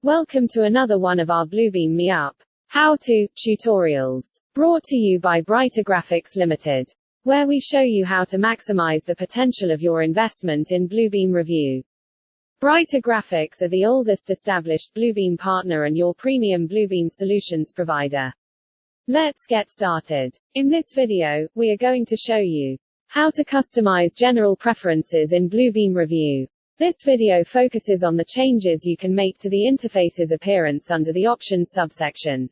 Welcome to another one of our Bluebeam Revu how-to tutorials, brought to you by Graphics Limited, where we show you how to maximize the potential of your investment in Bluebeam Revu. Graphics are the oldest established Bluebeam partner and your premium Bluebeam solutions provider. Let's get started. In this video, we are going to show you how to customize general preferences in Bluebeam Revu. This video focuses on the changes you can make to the interface's appearance under the Options subsection.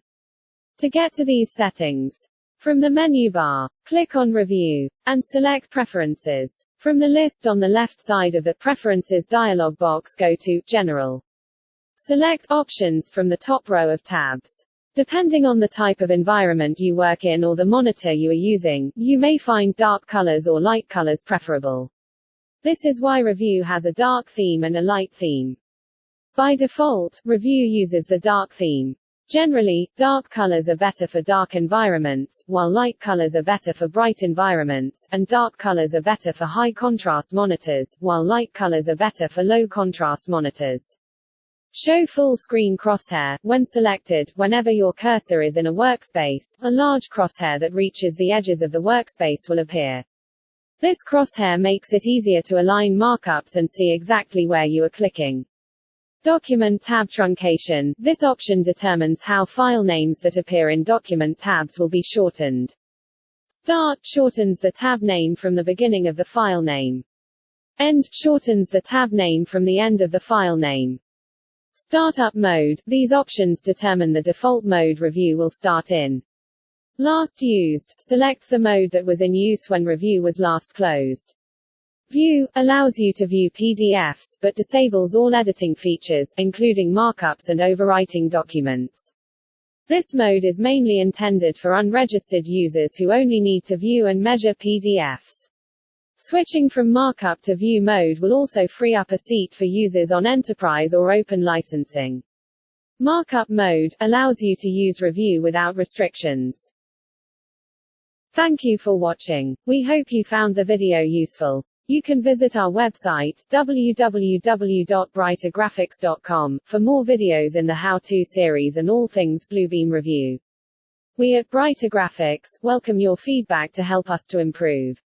To get to these settings, from the menu bar, click on Review, and select Preferences. From the list on the left side of the Preferences dialog box, go to General. Select Options from the top row of tabs. Depending on the type of environment you work in or the monitor you are using, you may find dark colors or light colors preferable. This is why Revu has a dark theme and a light theme. By default, Revu uses the dark theme. Generally, dark colors are better for dark environments, while light colors are better for bright environments, and dark colors are better for high contrast monitors, while light colors are better for low contrast monitors. Show full screen crosshair. When selected, whenever your cursor is in a workspace, a large crosshair that reaches the edges of the workspace will appear. This crosshair makes it easier to align markups and see exactly where you are clicking. Document tab truncation. This option determines how file names that appear in document tabs will be shortened. Start shortens the tab name from the beginning of the file name. End shortens the tab name from the end of the file name. Startup mode. These options determine the default mode Revu will start in. Last used selects the mode that was in use when Revu was last closed. View allows you to view PDFs, but disables all editing features, including markups and overwriting documents. This mode is mainly intended for unregistered users who only need to view and measure PDFs. Switching from markup to view mode will also free up a seat for users on enterprise or open licensing. Markup mode allows you to use Revu without restrictions. Thank you for watching. We hope you found the video useful. You can visit our website, www.brightergraphics.com, for more videos in the how-to series and all things Bluebeam Revu. We at Brighter Graphics welcome your feedback to help us to improve.